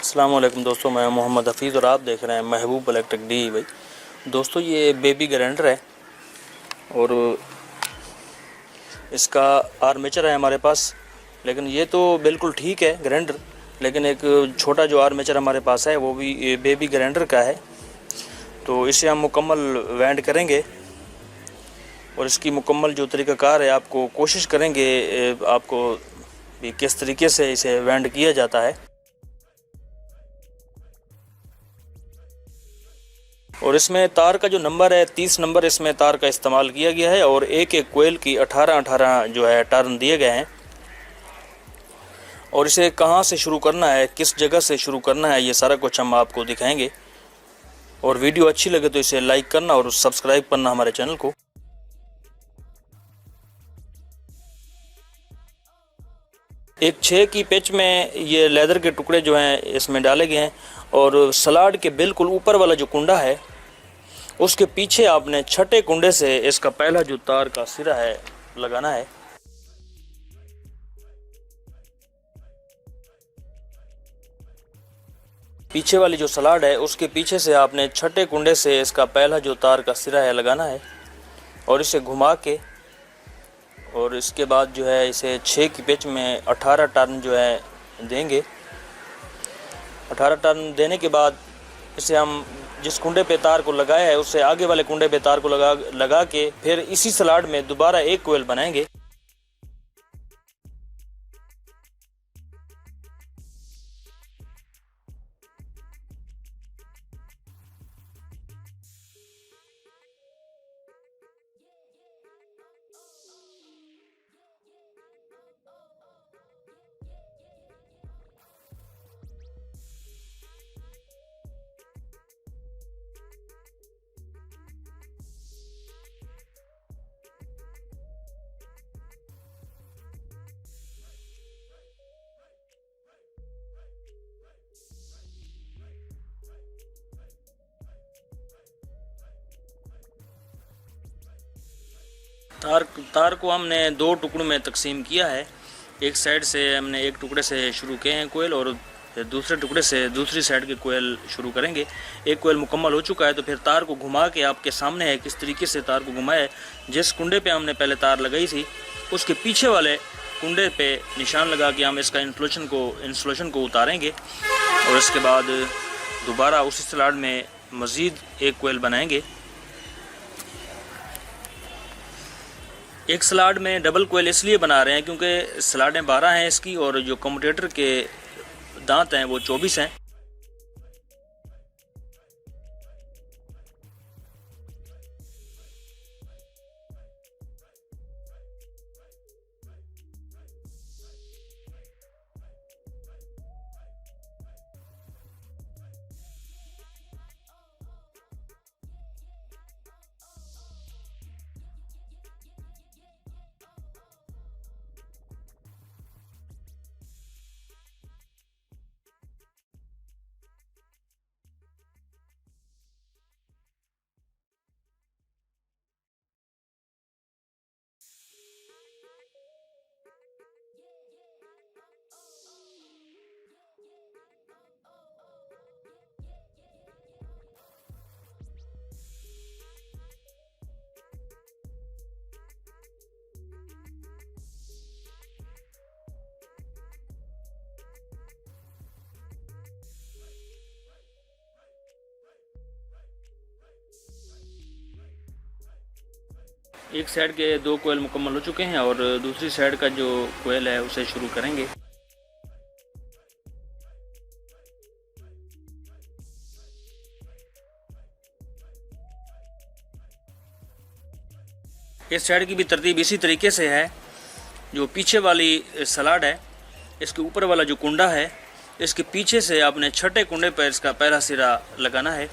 अस्सलाम वालेकुम दोस्तों, मैं मोहम्मद हफ़ीज़ और आप देख रहे हैं महबूब इलेक्ट्रिक डी भाई। दोस्तों ये बेबी ग्राइंडर है और इसका आर्मेचर है हमारे पास, लेकिन ये तो बिल्कुल ठीक है ग्राइंडर, लेकिन एक छोटा जो आर्मेचर हमारे पास है वो भी बेबी ग्राइंडर का है। तो इसे हम मुकम्मल वेंड करेंगे और इसकी मुकम्मल जो तरीक़ाकार है आपको कोशिश करेंगे आपको भी किस तरीके से इसे वेंड किया जाता है। और इसमें तार का जो नंबर है 30 नंबर इसमें तार का इस्तेमाल किया गया है और एक एक कोयल की 18 जो है टर्न दिए गए हैं। और इसे कहाँ से शुरू करना है, किस जगह से शुरू करना है, ये सारा कुछ हम आपको दिखाएंगे। और वीडियो अच्छी लगे तो इसे लाइक करना और सब्सक्राइब करना हमारे चैनल को। एक 6 की पिच में ये लेदर के टुकड़े जो हैं इसमें डाले गए हैं और सलाड के बिल्कुल ऊपर वाला जो कुंडा है उसके पीछे आपने छठे कुंडे से इसका पहला जो तार का सिरा है लगाना है। पीछे वाली जो सलाड है उसके पीछे से आपने छठे कुंडे से इसका पहला जो तार का सिरा है लगाना है और इसे घुमा के, और इसके बाद जो है इसे 6 की पिच में 18 टर्न जो है देंगे। 18 टर्न देने के बाद इसे हम जिस कुंडे पे तार को लगाया है उससे आगे वाले कुंडे पे तार को लगा के फिर इसी सलाड में दोबारा एक कोयल बनाएंगे। तार को हमने 2 टुकड़ों में तकसीम किया है। एक साइड से हमने एक टुकड़े से शुरू किए हैं कोयल और फिर दूसरे टुकड़े से दूसरी साइड के कोयल शुरू करेंगे। एक कोयल मुकम्मल हो चुका है तो फिर तार को घुमा के आपके सामने है किस तरीके से तार को घुमाया है। जिस कुंडे पे हमने पहले तार लगाई थी उसके पीछे वाले कुंडे पे निशान लगा के हम इसका इंसुलेशन को उतारेंगे और इसके बाद दोबारा उसी सलाड में मज़ीद एक कोयल बनाएंगे। एक सलाड में डबल कोयल इसलिए बना रहे हैं क्योंकि सलाडें 12 हैं इसकी और जो कम्यूटेटर के दांत हैं वो 24 हैं। एक साइड के 2 कोयल मुकम्मल हो चुके हैं और दूसरी साइड का जो कोयल है उसे शुरू करेंगे। इस साइड की भी तरतीब इसी तरीके से है। जो पीछे वाली सलाड है इसके ऊपर वाला जो कुंडा है इसके पीछे से आपने छठे कुंडे पर इसका पहला सिरा लगाना है।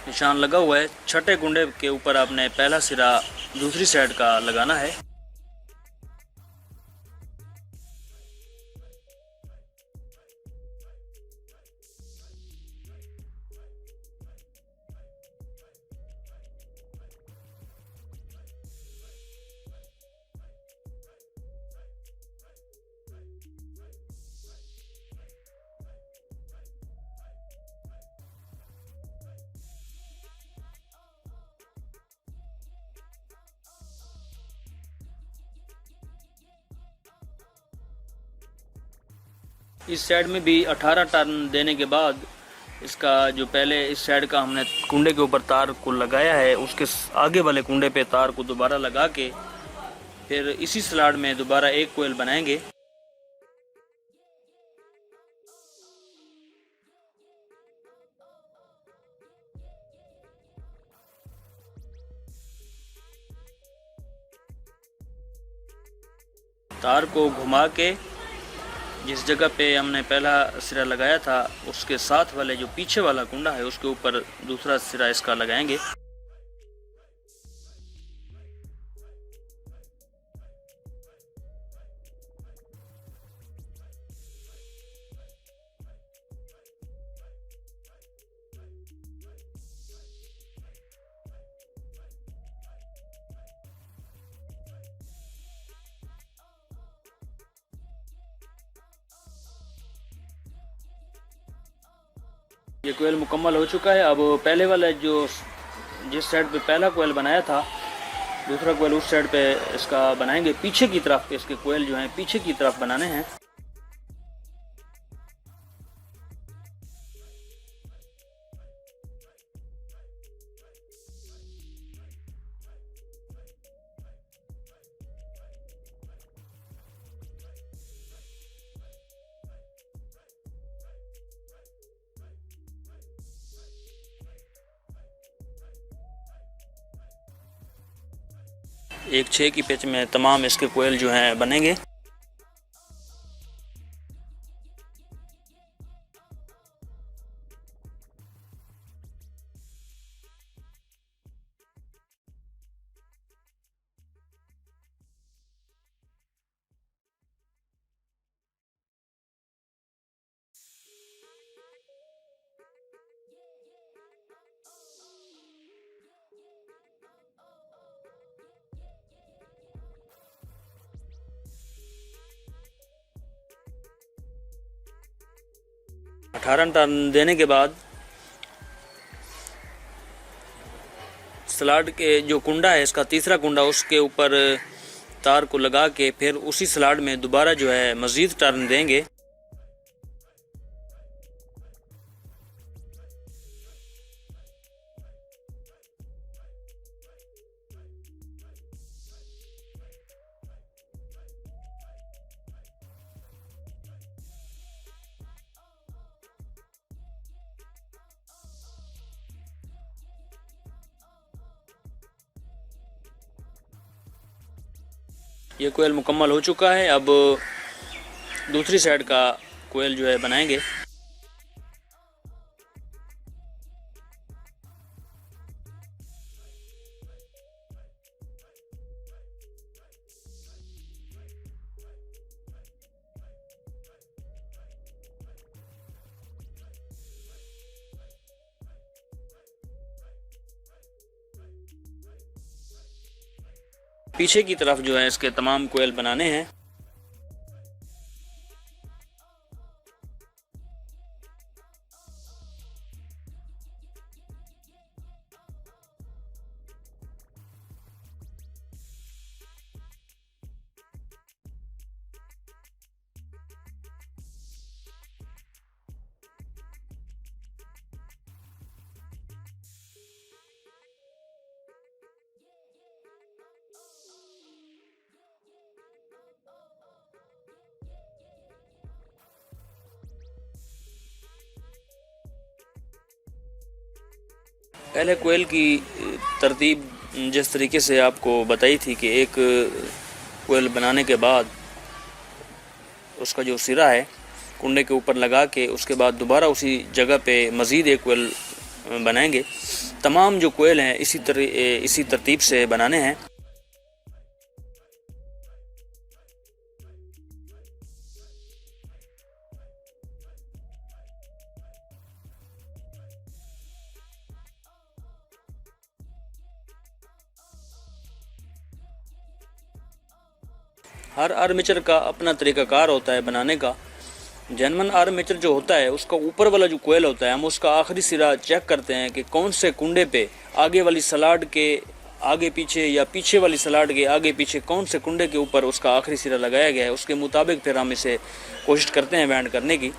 निशान लगा हुआ है, छठे कुंडे के ऊपर आपने पहला सिरा दूसरी साइड का लगाना है। इस साइड में भी 18 टर्न देने के बाद इसका जो पहले इस साइड का हमने कुंडे के ऊपर तार को लगाया है, उसके आगे वाले कुंडे पे तार को दोबारा लगा के फिर इसी स्लॉट में दोबारा एक कोयल बनाएंगे। तार को घुमा के जिस जगह पे हमने पहला सिरा लगाया था उसके साथ वाले जो पीछे वाला कुंडा है उसके ऊपर दूसरा सिरा इसका लगाएंगे। ये कोयल मुकम्मल हो चुका है। अब पहले वाला जो जिस साइड पे पहला कोयल बनाया था दूसरा कोयल उस साइड पे इसका बनाएंगे। पीछे की तरफ इसके कोयल जो हैं पीछे की तरफ बनाने हैं। एक 6 की पिच में तमाम इसके कोयल जो हैं बनेंगे। अठारह टर्न देने के बाद स्लॉट के जो कुंडा है इसका तीसरा कुंडा उसके ऊपर तार को लगा के फिर उसी स्लॉट में दोबारा जो है मज़ीद टर्न देंगे। ये कोयल मुकम्मल हो चुका है। अब दूसरी साइड का कोयल जो है बनाएंगे। पीछे की तरफ जो है इसके तमाम कोयल बनाने हैं। पहले कोयल की तरतीब जिस तरीके से आपको बताई थी कि एक कोयल बनाने के बाद उसका जो सिरा है कुंडे के ऊपर लगा के उसके बाद दोबारा उसी जगह पे मज़ीद एक कोयल बनाएंगे। तमाम जो कोयल हैं इसी तरतीब से बनाने हैं। हर आर्मेचर का अपना तरीक़ाकार होता है बनाने का। जेनवन आर्मेचर जो होता है उसका ऊपर वाला जो कोयल होता है हम उसका आखिरी सिरा चेक करते हैं कि कौन से कुंडे पे आगे वाली स्लॉट के आगे पीछे या पीछे वाली सलाड के आगे पीछे कौन से कुंडे के ऊपर उसका आखिरी सिरा लगाया गया है, उसके मुताबिक फिर हम इसे कोशिश करते हैं बैंड करने की।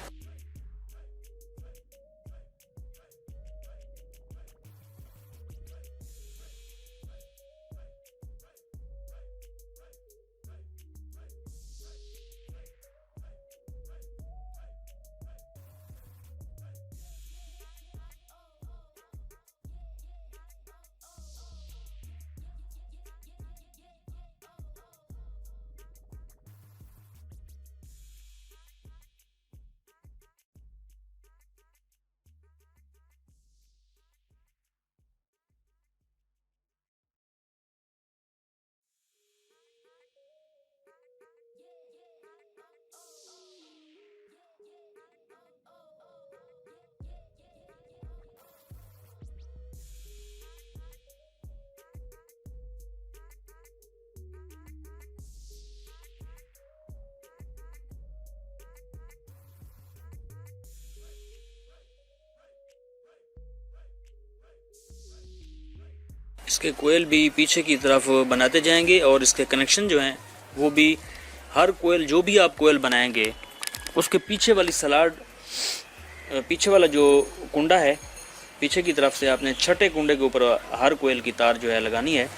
इसके कोयल भी पीछे की तरफ बनाते जाएंगे और इसके कनेक्शन जो हैं वो भी हर कोयल, जो भी आप कोयल बनाएंगे उसके पीछे वाली सलाड, पीछे वाला जो कुंडा है पीछे की तरफ से आपने छठे कुंडे के ऊपर हर कोयल की तार जो है लगानी है।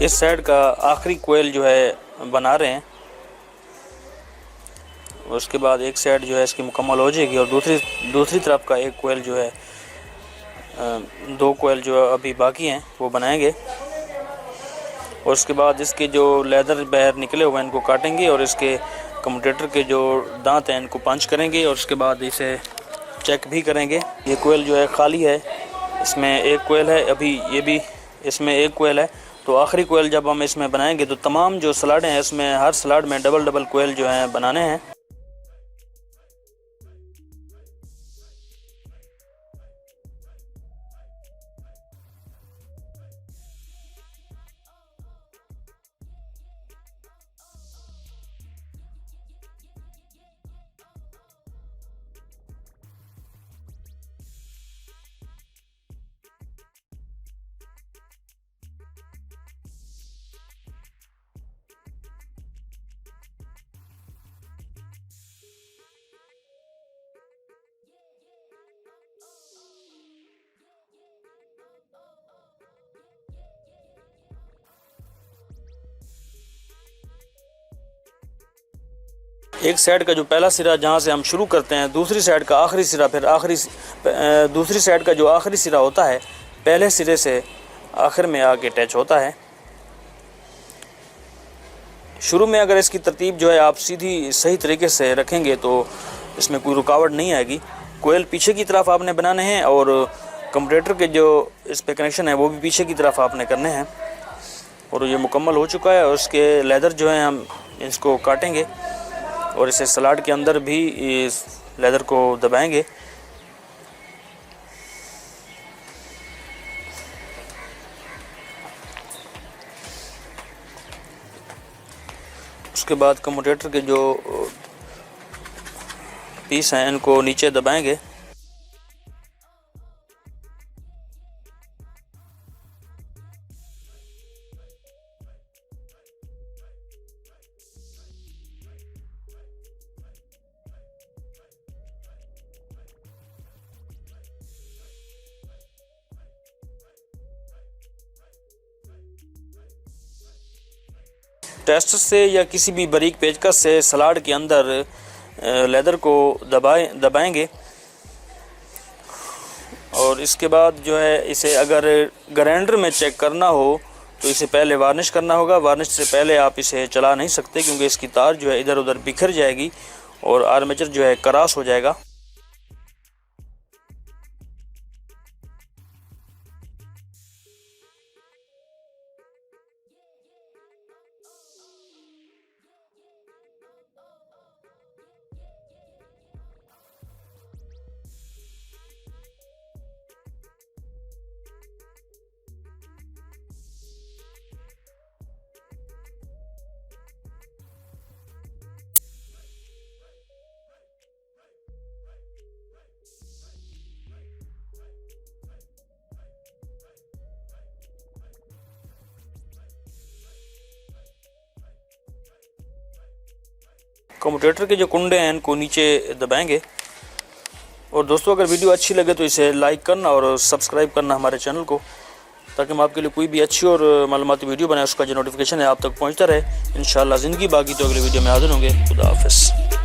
इस साइड का आखिरी कोयल जो है बना रहे हैं। उसके बाद एक साइड जो है इसकी मुकम्मल हो जाएगी और दूसरी तरफ का एक कोयल जो है, 2 कोयल जो अभी बाकी हैं वो बनाएंगे। और उसके बाद इसके जो लेदर बाहर निकले हुए हैं इनको काटेंगे और इसके कम्यूटेटर के जो दांत हैं इनको पंच करेंगे और उसके बाद इसे चेक भी करेंगे। ये कोयल जो है खाली है, इसमें एक कोयल है, अभी ये भी इसमें एक कोयल है। तो आखिरी कोयल जब हम इसमें बनाएंगे तो तमाम जो सलाडें हैं इसमें हर सलाड में डबल कोयल जो हैं बनाने हैं। एक साइड का जो पहला सिरा जहाँ से हम शुरू करते हैं, दूसरी साइड का आखिरी सिरा, फिर दूसरी साइड का जो आखिरी सिरा होता है पहले सिरे से आखिर में आके टच होता है। शुरू में अगर इसकी तरतीब जो है आप सीधी सही तरीके से रखेंगे तो इसमें कोई रुकावट नहीं आएगी। कोयल पीछे की तरफ आपने बनाने हैं और कंप्यूटर के जो इस पे कनेक्शन है वो भी पीछे की तरफ आपने करने हैं। और ये मुकम्मल हो चुका है और उसके लेदर जो है हम इसको काटेंगे और इसे सलाड के अंदर भी इस लेदर को दबाएंगे। उसके बाद कम्यूटेटर के जो पीस हैं इनको नीचे दबाएंगे। टेस्टर से या किसी भी बारीक पेचकस से सलाड के अंदर लेदर को दबाएंगे और इसके बाद जो है इसे अगर ग्राइंडर में चेक करना हो तो इसे पहले वार्निश करना होगा। वार्निश से पहले आप इसे चला नहीं सकते क्योंकि इसकी तार जो है इधर उधर बिखर जाएगी और आर्मेचर जो है क्रॉस हो जाएगा। कम्यूटेटर के जो कुंडे हैं इनको नीचे दबाएंगे। और दोस्तों अगर वीडियो अच्छी लगे तो इसे लाइक करना और सब्सक्राइब करना हमारे चैनल को, ताकि हम आपके लिए कोई भी अच्छी और मालूमाती वीडियो बनाए उसका जो नोटिफिकेशन है आप तक पहुंचता रहे। इंशाल्लाह ज़िंदगी बाकी तो अगली वीडियो में हाजिर होंगे। खुदा हाफ़िज़।